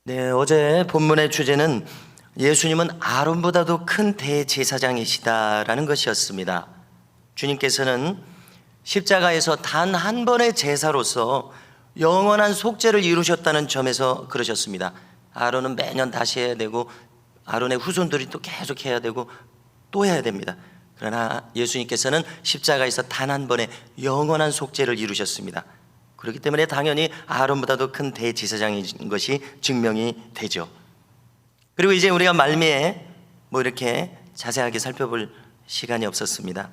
네, 어제 본문의 주제는 예수님은 아론보다도 큰 대제사장이시다라는 것이었습니다. 주님께서는 십자가에서 단 한 번의 제사로서 영원한 속죄를 이루셨다는 점에서 그러셨습니다. 아론은 매년 다시 해야 되고 아론의 후손들이 또 계속 해야 되고 또 해야 됩니다. 그러나 예수님께서는 십자가에서 단 한 번의 영원한 속죄를 이루셨습니다. 그렇기 때문에 당연히 아론보다도 큰 대제사장인 것이 증명이 되죠. 그리고 이제 우리가 말미에 이렇게 자세하게 살펴볼 시간이 없었습니다.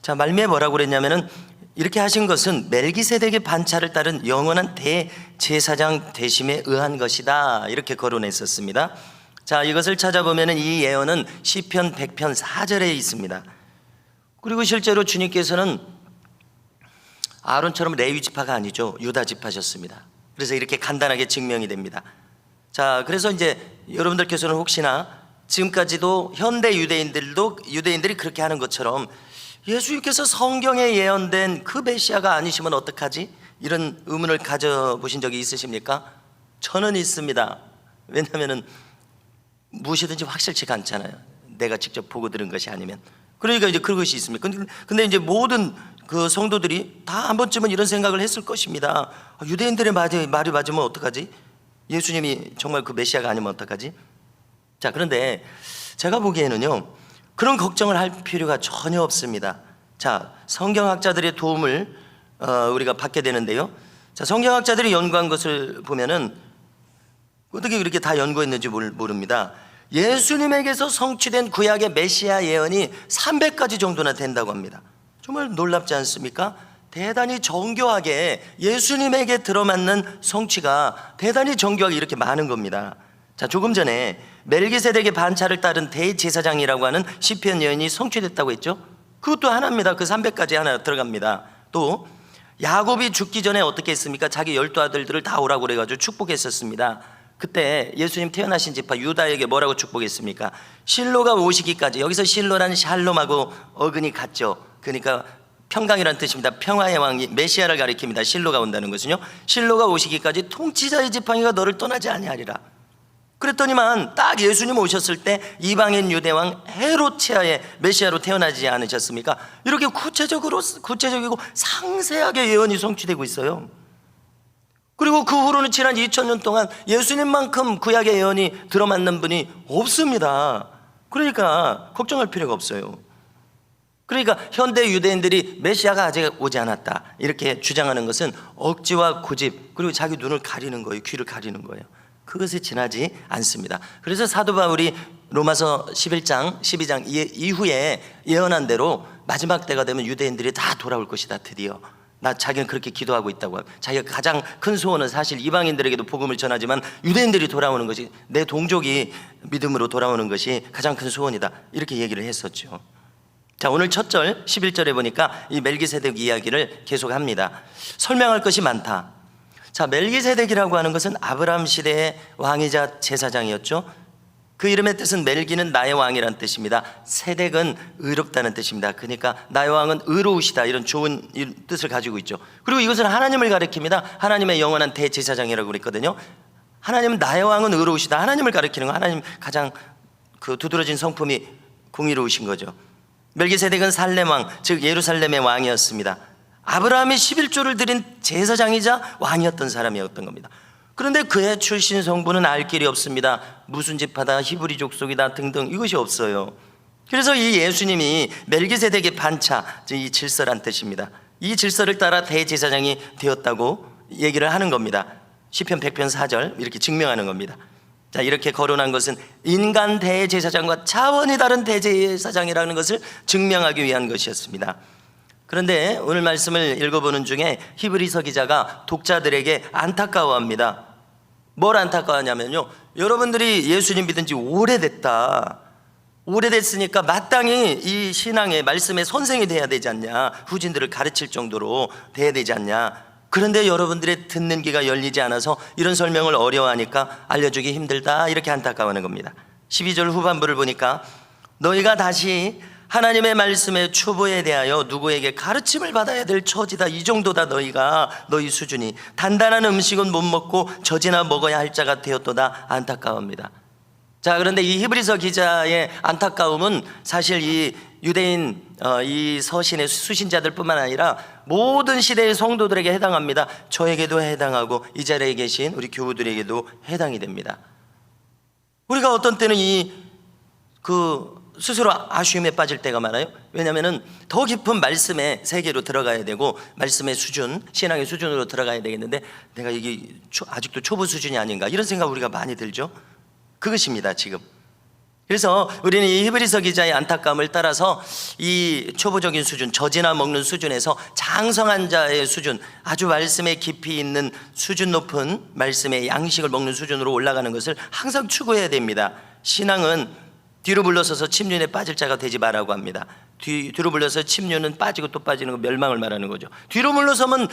자, 말미에 뭐라고 그랬냐면은 이렇게 하신 것은 멜기세덱의 반차를 따른 영원한 대제사장 되심에 의한 것이다, 이렇게 거론했었습니다. 자, 이것을 찾아보면은 이 예언은 시편 100편 4절에 있습니다. 그리고 실제로 주님께서는 아론처럼 레위 지파가 아니죠, 유다 지파셨습니다. 그래서 이렇게 간단하게 증명이 됩니다. 자, 그래서 이제 여러분들께서는 혹시나 지금까지도 현대 유대인들이 그렇게 하는 것처럼 예수님께서 성경에 예언된 그 메시아가 아니시면 어떡하지? 이런 의문을 가져보신 적이 있으십니까? 저는 있습니다. 왜냐하면 무엇이든지 확실치가 않잖아요. 내가 직접 보고 들은 것이 아니면. 그러니까 이제 그것이 있습니다. 근데 이제 모든 그 성도들이 다 한 번쯤은 이런 생각을 했을 것입니다. 유대인들의 말이 맞으면 어떡하지? 예수님이 정말 그 메시아가 아니면 어떡하지? 자, 그런데 제가 보기에는요, 그런 걱정을 할 필요가 전혀 없습니다. 자, 성경학자들의 도움을 우리가 받게 되는데요. 자, 성경학자들이 연구한 것을 보면은 어떻게 그렇게 다 연구했는지 모릅니다. 예수님에게서 성취된 구약의 메시아 예언이 300가지 정도나 된다고 합니다. 정말 놀랍지 않습니까? 대단히 정교하게 예수님에게 들어맞는 성취가 대단히 정교하게 이렇게 많은 겁니다. 자, 조금 전에 멜기세덱의 반차를 따른 대제사장이라고 하는 시편 예언이 성취됐다고 했죠. 그것도 하나입니다. 그 300가지 하나 들어갑니다. 또 야곱이 죽기 전에 어떻게 했습니까? 자기 12아들들을 다 오라고 그래가지고 축복했었습니다. 그때 예수님 태어나신 지파 유다에게 뭐라고 축복했습니까? 실로가 오시기까지. 여기서 실로란 샬롬하고 어근이 같죠. 그러니까 평강이라는 뜻입니다. 평화의 왕이 메시아를 가리킵니다. 실로가 온다는 것은요, 실로가 오시기까지 통치자의 지팡이가 너를 떠나지 아니하리라. 그랬더니만 딱 예수님 오셨을 때 이방인 유대왕 헤롯치아의 메시아로 태어나지 않으셨습니까? 이렇게 구체적이고 상세하게 예언이 성취되고 있어요. 그리고 그 후로는 지난 2000년 동안 예수님만큼 구약의 예언이 들어맞는 분이 없습니다. 그러니까 걱정할 필요가 없어요. 그러니까 현대 유대인들이 메시아가 아직 오지 않았다 이렇게 주장하는 것은 억지와 고집, 그리고 자기 눈을 가리는 거예요. 귀를 가리는 거예요. 그것이 지나지 않습니다. 그래서 사도 바울이 로마서 11장 12장 이후에 예언한 대로 마지막 때가 되면 유대인들이 다 돌아올 것이다. 드디어 자기는 그렇게 기도하고 있다고 하고, 자기가 가장 큰 소원은 사실 이방인들에게도 복음을 전하지만 유대인들이 돌아오는 것이, 내 동족이 믿음으로 돌아오는 것이 가장 큰 소원이다, 이렇게 얘기를 했었죠. 자, 오늘 첫 절 11절에 보니까 이 멜기세덱 이야기를 계속합니다. 설명할 것이 많다. 자, 멜기세덱이라고 하는 것은 아브라함 시대의 왕이자 제사장이었죠. 그 이름의 뜻은 멜기는 나의 왕이라는 뜻입니다. 세덱은 의롭다는 뜻입니다. 그러니까 나의 왕은 의로우시다, 이런 좋은 뜻을 가지고 있죠. 그리고 이것은 하나님을 가리킵니다. 하나님의 영원한 대제사장이라고 그랬거든요. 하나님은 나의 왕은 의로우시다, 하나님을 가리키는 거, 하나님 가장 그 두드러진 성품이 공의로우신 거죠. 멜기세덱은 살렘 왕, 즉 예루살렘의 왕이었습니다. 아브라함이 11조를 드린 제사장이자 왕이었던 사람이었던 겁니다. 그런데 그의 출신 성분은 알 길이 없습니다. 무슨 지파다, 히브리 족속이다 등등 이것이 없어요. 그래서 이 예수님이 멜기세덱의 반차, 즉 이 질서란 뜻입니다. 이 질서를 따라 대제사장이 되었다고 얘기를 하는 겁니다. 시편 100편 4절 이렇게 증명하는 겁니다. 자, 이렇게 거론한 것은 인간 대제사장과 차원이 다른 대제사장이라는 것을 증명하기 위한 것이었습니다. 그런데 오늘 말씀을 읽어보는 중에 히브리서 기자가 독자들에게 안타까워합니다. 뭘 안타까워하냐면요, 여러분들이 예수님 믿은 지 오래됐으니까 마땅히 이 신앙의 말씀의 선생이 돼야 되지 않냐, 후진들을 가르칠 정도로 돼야 되지 않냐. 그런데 여러분들의 듣는 귀가 열리지 않아서 이런 설명을 어려워하니까 알려주기 힘들다, 이렇게 안타까워하는 겁니다. 12절 후반부를 보니까 너희가 다시 하나님의 말씀의 초보에 대하여 누구에게 가르침을 받아야 될 처지다. 이 정도다. 너희 수준이. 단단한 음식은 못 먹고 젖이나 먹어야 할 자가 되었도다. 안타까웁니다. 자, 그런데 이 히브리서 기자의 안타까움은 사실 이 유대인 이 서신의 수신자들뿐만 아니라 모든 시대의 성도들에게 해당합니다. 저에게도 해당하고 이 자리에 계신 우리 교우들에게도 해당이 됩니다. 우리가 어떤 때는 스스로 아쉬움에 빠질 때가 많아요. 왜냐하면 더 깊은 말씀의 세계로 들어가야 되고 말씀의 수준, 신앙의 수준으로 들어가야 되겠는데 내가 이게 아직도 초보 수준이 아닌가 이런 생각 우리가 많이 들죠. 그것입니다 지금. 그래서 우리는 이 히브리서 기자의 안타까움을 따라서 이 초보적인 수준, 젖이나 먹는 수준에서 장성한 자의 수준, 아주 말씀에 깊이 있는 수준 높은 말씀의 양식을 먹는 수준으로 올라가는 것을 항상 추구해야 됩니다. 신앙은 뒤로 물러서서 침륜에 빠질 자가 되지 말라고 합니다. 뒤로 물러서 침륜은 빠지고 또 빠지는 거 멸망을 말하는 거죠. 뒤로 물러서면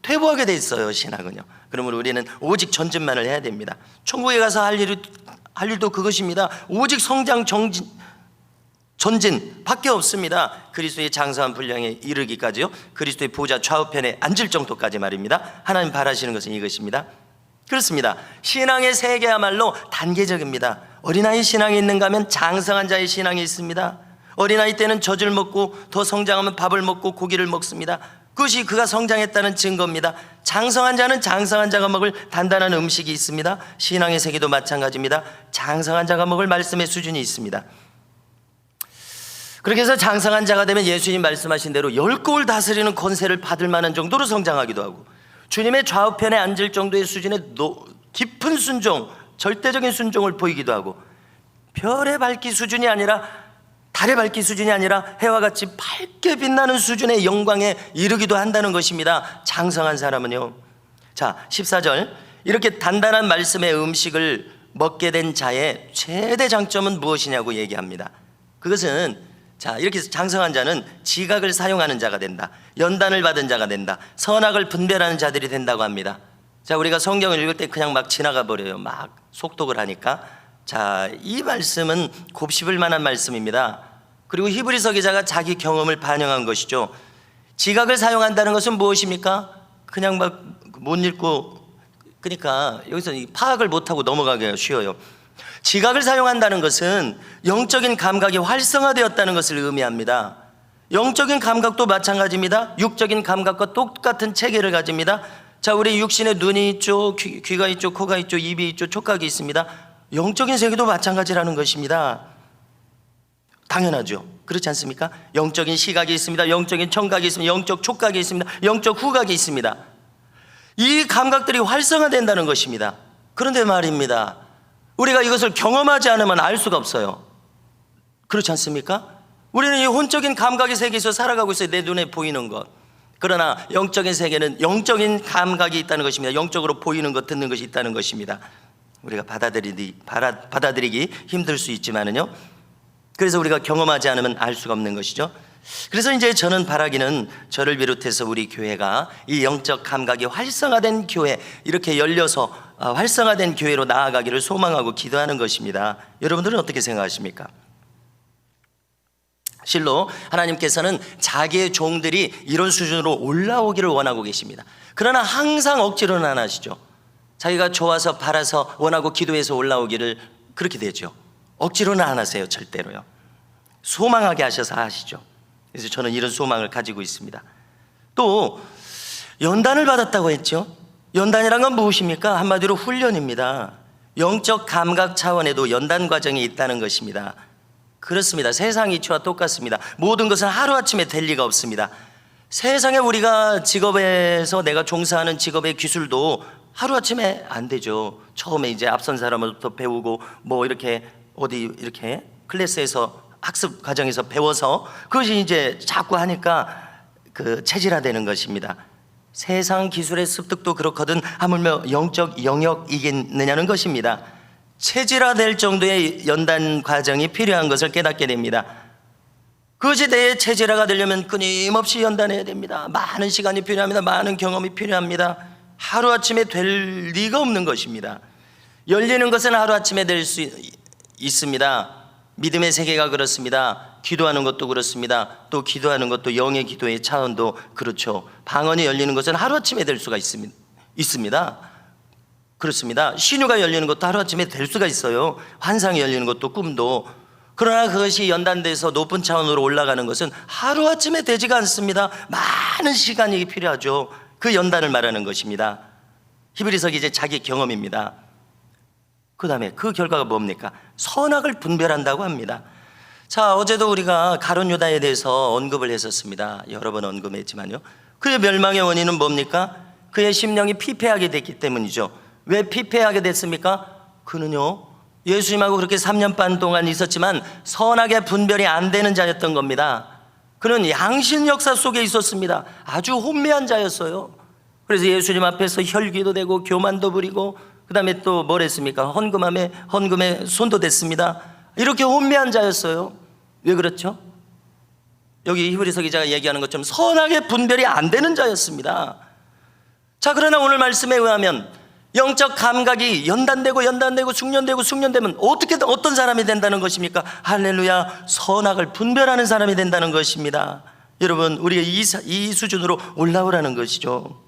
퇴보하게 돼 있어요 신앙은요. 그러므로 우리는 오직 전진만을 해야 됩니다. 천국에 가서 할 일도 그것입니다. 오직 성장 전진 밖에 없습니다. 그리스도의 장성한 분량에 이르기까지요. 그리스도의 보좌 좌우편에 앉을 정도까지 말입니다. 하나님 바라시는 것은 이것입니다. 그렇습니다. 신앙의 세계야말로 단계적입니다. 어린아이 신앙이 있는가 하면 장성한 자의 신앙이 있습니다. 어린아이 때는 젖을 먹고 더 성장하면 밥을 먹고 고기를 먹습니다. 그것이 그가 성장했다는 증거입니다. 장성한 자는 장성한 자가 먹을 단단한 음식이 있습니다. 신앙의 세계도 마찬가지입니다. 장성한 자가 먹을 말씀의 수준이 있습니다. 그렇게 해서 장성한 자가 되면 예수님 말씀하신 대로 10국을 다스리는 권세를 받을 만한 정도로 성장하기도 하고 주님의 좌우편에 앉을 정도의 수준의 깊은 순종, 절대적인 순종을 보이기도 하고 별의 밝기 수준이 아니라 달의 밝기 수준이 아니라 해와 같이 밝게 빛나는 수준의 영광에 이르기도 한다는 것입니다. 장성한 사람은요. 자, 14절 이렇게 단단한 말씀의 음식을 먹게 된 자의 최대 장점은 무엇이냐고 얘기합니다. 그것은 자, 이렇게 장성한 자는 지각을 사용하는 자가 된다. 연단을 받은 자가 된다. 선악을 분별하는 자들이 된다고 합니다. 자, 우리가 성경을 읽을 때 그냥 막 지나가 버려요. 막 속독을 하니까. 자, 이 말씀은 곱씹을 만한 말씀입니다. 그리고 히브리서 기자가 자기 경험을 반영한 것이죠. 지각을 사용한다는 것은 무엇입니까? 그냥 막 못 읽고 그러니까 여기서 파악을 못하고 넘어가기가 쉬워요. 지각을 사용한다는 것은 영적인 감각이 활성화되었다는 것을 의미합니다. 영적인 감각도 마찬가지입니다. 육적인 감각과 똑같은 체계를 가집니다. 자, 우리 육신에 눈이 있죠, 귀가 있죠, 코가 있죠, 입이 있죠, 촉각이 있습니다. 영적인 세계도 마찬가지라는 것입니다. 당연하죠. 그렇지 않습니까? 영적인 시각이 있습니다. 영적인 청각이 있습니다. 영적 촉각이 있습니다. 영적 후각이 있습니다. 이 감각들이 활성화된다는 것입니다. 그런데 말입니다, 우리가 이것을 경험하지 않으면 알 수가 없어요. 그렇지 않습니까? 우리는 이 혼적인 감각의 세계에서 살아가고 있어요. 내 눈에 보이는 것. 그러나 영적인 세계는 영적인 감각이 있다는 것입니다. 영적으로 보이는 것, 듣는 것이 있다는 것입니다. 우리가 받아들이기 힘들 수 있지만은요, 그래서 우리가 경험하지 않으면 알 수가 없는 것이죠. 그래서 이제 저는 바라기는 저를 비롯해서 우리 교회가 이 영적 감각이 활성화된 교회, 이렇게 열려서 활성화된 교회로 나아가기를 소망하고 기도하는 것입니다. 여러분들은 어떻게 생각하십니까? 실로 하나님께서는 자기의 종들이 이런 수준으로 올라오기를 원하고 계십니다. 그러나 항상 억지로는 안 하시죠. 자기가 좋아서 바라서 원하고 기도해서 올라오기를 그렇게 되죠. 억지로는 안 하세요. 절대로요. 소망하게 하셔서 하시죠. 그래서 저는 이런 소망을 가지고 있습니다. 또 연단을 받았다고 했죠. 연단이란 건 무엇입니까? 한마디로 훈련입니다. 영적 감각 차원에도 연단 과정이 있다는 것입니다. 그렇습니다. 세상 이치와 똑같습니다. 모든 것은 하루아침에 될 리가 없습니다. 세상에 우리가 직업에서 내가 종사하는 직업의 기술도 하루아침에 안 되죠. 처음에 이제 앞선 사람부터 배우고 뭐 이렇게 어디 이렇게 클래스에서 학습 과정에서 배워서 그것이 이제 자꾸 하니까 그 체질화되는 것입니다. 세상 기술의 습득도 그렇거든 하물며 영적 영역이겠느냐는 것입니다. 체질화될 정도의 연단 과정이 필요한 것을 깨닫게 됩니다. 그것이 내 체질화가 되려면 끊임없이 연단해야 됩니다. 많은 시간이 필요합니다. 많은 경험이 필요합니다. 하루아침에 될 리가 없는 것입니다. 열리는 것은 하루아침에 될 수 있습니다. 믿음의 세계가 그렇습니다. 기도하는 것도 그렇습니다. 또 기도하는 것도 영의 기도의 차원도 그렇죠. 방언이 열리는 것은 하루아침에 될 수가 있습니다. 그렇습니다. 신유가 열리는 것도 하루아침에 될 수가 있어요. 환상이 열리는 것도, 꿈도. 그러나 그것이 연단돼서 높은 차원으로 올라가는 것은 하루아침에 되지가 않습니다. 많은 시간이 필요하죠. 그 연단을 말하는 것입니다. 히브리서 기자 자기 경험입니다. 그 다음에 그 결과가 뭡니까? 선악을 분별한다고 합니다. 자, 어제도 우리가 가룟 유다에 대해서 언급을 했었습니다. 여러 번 언급했지만요, 그의 멸망의 원인은 뭡니까? 그의 심령이 피폐하게 됐기 때문이죠. 왜 피폐하게 됐습니까? 그는요, 예수님하고 그렇게 3년 반 동안 있었지만 선악의 분별이 안 되는 자였던 겁니다. 그는 양신 역사 속에 있었습니다. 아주 혼미한 자였어요. 그래서 예수님 앞에서 혈기도 되고 교만도 부리고, 그 다음에 또 뭘 했습니까? 헌금에 손도 댔습니다. 이렇게 혼미한 자였어요. 왜 그렇죠? 여기 히브리서 기자가 얘기하는 것처럼 선악의 분별이 안 되는 자였습니다. 자, 그러나 오늘 말씀에 의하면 영적 감각이 연단되고 숙련되면 어떤 사람이 된다는 것입니까? 할렐루야, 선악을 분별하는 사람이 된다는 것입니다. 여러분, 우리가 이 수준으로 올라오라는 것이죠.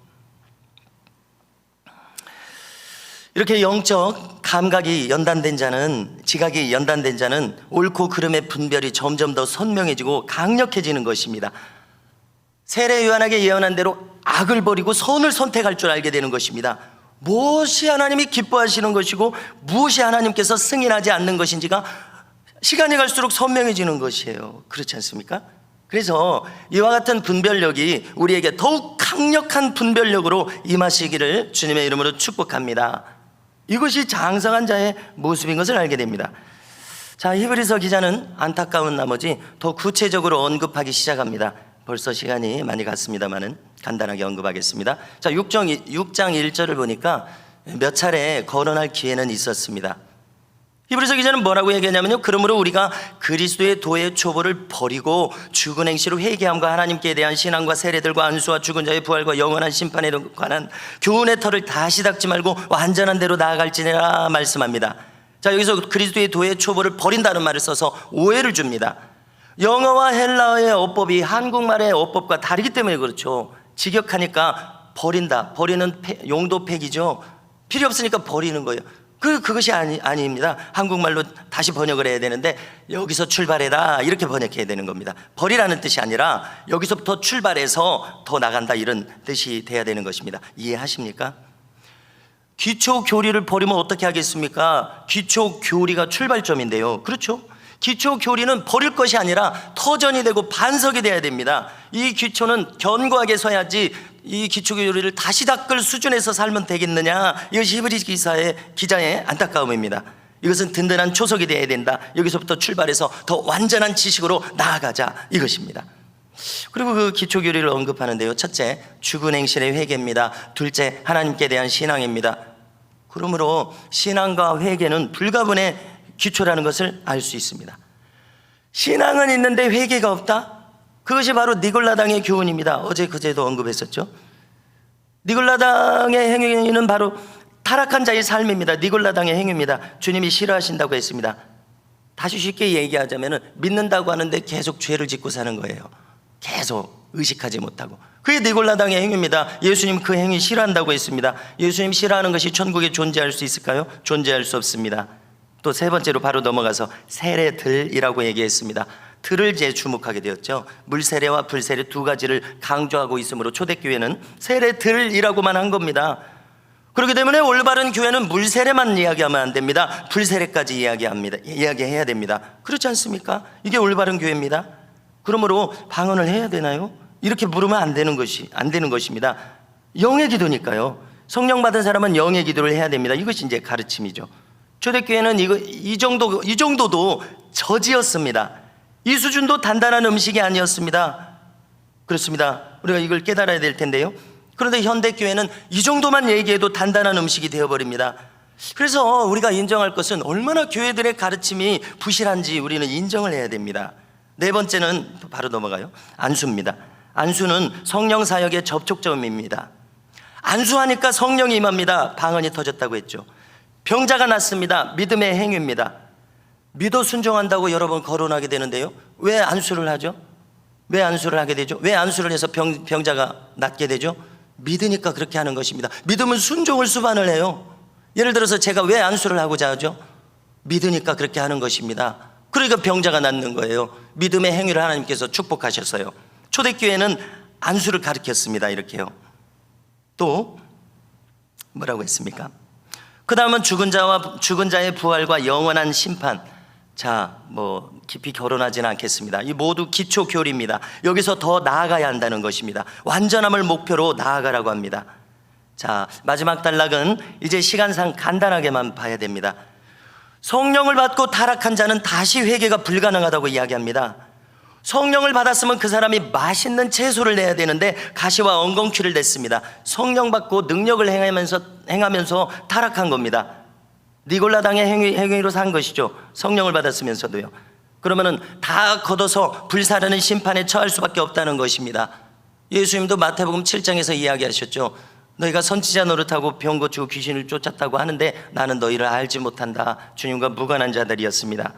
이렇게 영적 감각이 연단된 자는, 지각이 연단된 자는 옳고 그름의 분별이 점점 더 선명해지고 강력해지는 것입니다. 세례 요한에게 예언한 대로 악을 버리고 선을 선택할 줄 알게 되는 것입니다. 무엇이 하나님이 기뻐하시는 것이고 무엇이 하나님께서 승인하지 않는 것인지가 시간이 갈수록 선명해지는 것이에요. 그렇지 않습니까? 그래서 이와 같은 분별력이 우리에게 더욱 강력한 분별력으로 임하시기를 주님의 이름으로 축복합니다. 이것이 장성한 자의 모습인 것을 알게 됩니다. 자, 히브리서 기자는 안타까운 나머지 더 구체적으로 언급하기 시작합니다. 벌써 시간이 많이 갔습니다만은 간단하게 언급하겠습니다. 자, 6장 1절을 보니까 몇 차례 거론할 기회는 있었습니다. 히브리서 기자는 뭐라고 얘기하냐면요, 그러므로 우리가 그리스도의 도의 초보를 버리고 죽은 행실로 회개함과 하나님께 대한 신앙과 세례들과 안수와 죽은 자의 부활과 영원한 심판에 관한 교훈의 털을 다시 닦지 말고 완전한 대로 나아갈지니라 말씀합니다. 자, 여기서 그리스도의 도의 초보를 버린다는 말을 써서 오해를 줍니다. 영어와 헬라어의 어법이 한국말의 어법과 다르기 때문에 그렇죠. 직역하니까 버린다, 버리는 용도 폐기죠. 필요 없으니까 버리는 거예요. 그것이 아닙니다. 한국말로 다시 번역을 해야 되는데 여기서 출발해라 이렇게 번역해야 되는 겁니다. 버리라는 뜻이 아니라 여기서부터 출발해서 더 나간다, 이런 뜻이 돼야 되는 것입니다. 이해하십니까? 기초 교리를 버리면 어떻게 하겠습니까? 기초 교리가 출발점인데요. 그렇죠? 기초 교리는 버릴 것이 아니라 터전이 되고 반석이 돼야 됩니다. 이 기초는 견고하게 서야지 이 기초 교리를 다시 닦을 수준에서 살면 되겠느냐? 이것이 히브리 기자의 안타까움입니다. 이것은 든든한 초석이 되어야 된다. 여기서부터 출발해서 더 완전한 지식으로 나아가자, 이것입니다. 그리고 그 기초 교리를 언급하는데요, 첫째, 죽은 행실의 회개입니다. 둘째, 하나님께 대한 신앙입니다. 그러므로 신앙과 회개는 불가분의 기초라는 것을 알 수 있습니다. 신앙은 있는데 회개가 없다? 그것이 바로 니골라당의 교훈입니다. 어제 그제도 언급했었죠. 니골라당의 행위는 바로 타락한 자의 삶입니다. 니골라당의 행위입니다. 주님이 싫어하신다고 했습니다. 다시 쉽게 얘기하자면 믿는다고 하는데 계속 죄를 짓고 사는 거예요. 계속 의식하지 못하고. 그게 니골라당의 행위입니다. 예수님 그 행위 싫어한다고 했습니다. 예수님 싫어하는 것이 천국에 존재할 수 있을까요? 존재할 수 없습니다. 또 세 번째로 바로 넘어가서 세례들이라고 얘기했습니다. 들을 이제 주목하게 되었죠. 물세례와 불세례 두 가지를 강조하고 있으므로 초대교회는 세례들이라고만 한 겁니다. 그렇기 때문에 올바른 교회는 물세례만 이야기하면 안 됩니다. 불세례까지 이야기해야 됩니다. 그렇지 않습니까? 이게 올바른 교회입니다. 그러므로 방언을 해야 되나요? 이렇게 물으면 안 되는 것입니다. 영의 기도니까요. 성령 받은 사람은 영의 기도를 해야 됩니다. 이것이 이제 가르침이죠. 초대교회는 이 정도도 저지였습니다. 이 수준도 단단한 음식이 아니었습니다. 그렇습니다. 우리가 이걸 깨달아야 될 텐데요. 그런데 현대교회는 이 정도만 얘기해도 단단한 음식이 되어버립니다. 그래서 우리가 인정할 것은 얼마나 교회들의 가르침이 부실한지 우리는 인정을 해야 됩니다. 네 번째는 바로 넘어가요. 안수입니다. 안수는 성령 사역의 접촉점입니다. 안수하니까 성령이 임합니다. 방언이 터졌다고 했죠. 병자가 낫습니다. 믿음의 행위입니다. 믿어 순종한다고 여러분 거론하게 되는데요, 왜 안수를 하죠? 왜 안수를 하게 되죠? 왜 안수를 해서 병자가 낫게 되죠? 믿으니까 그렇게 하는 것입니다. 믿음은 순종을 수반을 해요. 예를 들어서 제가 왜 안수를 하고자 하죠? 믿으니까 그렇게 하는 것입니다. 그러니까 병자가 낫는 거예요. 믿음의 행위를 하나님께서 축복하셨어요. 초대교회는 안수를 가르쳤습니다. 이렇게요. 또 뭐라고 했습니까? 그 다음은 죽은 자의 부활과 영원한 심판. 자, 뭐 깊이 결혼하지는 않겠습니다. 이 모두 기초 교리입니다. 여기서 더 나아가야 한다는 것입니다. 완전함을 목표로 나아가라고 합니다. 자, 마지막 단락은 이제 시간상 간단하게만 봐야 됩니다. 성령을 받고 타락한 자는 다시 회개가 불가능하다고 이야기합니다. 성령을 받았으면 그 사람이 맛있는 채소를 내야 되는데 가시와 엉겅퀴를 냈습니다. 성령 받고 능력을 행하면서 타락한 겁니다. 니골라 당의 행위로 산 것이죠. 성령을 받았으면서도요. 그러면은 다 걷어서 불사르는 심판에 처할 수밖에 없다는 것입니다. 예수님도 마태복음 7장에서 이야기하셨죠. 너희가 선지자 노릇하고 병 고치고 귀신을 쫓았다고 하는데 나는 너희를 알지 못한다. 주님과 무관한 자들이었습니다.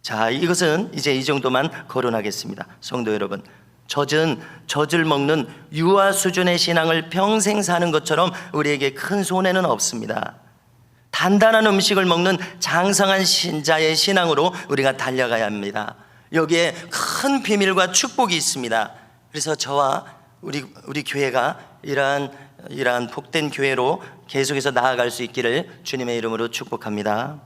자, 이것은 이제 이 정도만 거론하겠습니다. 성도 여러분, 젖을 먹는 유아 수준의 신앙을 평생 사는 것처럼 우리에게 큰 손해는 없습니다. 단단한 음식을 먹는 장성한 신자의 신앙으로 우리가 달려가야 합니다. 여기에 큰 비밀과 축복이 있습니다. 그래서 저와 우리 교회가 이러한 복된 교회로 계속해서 나아갈 수 있기를 주님의 이름으로 축복합니다.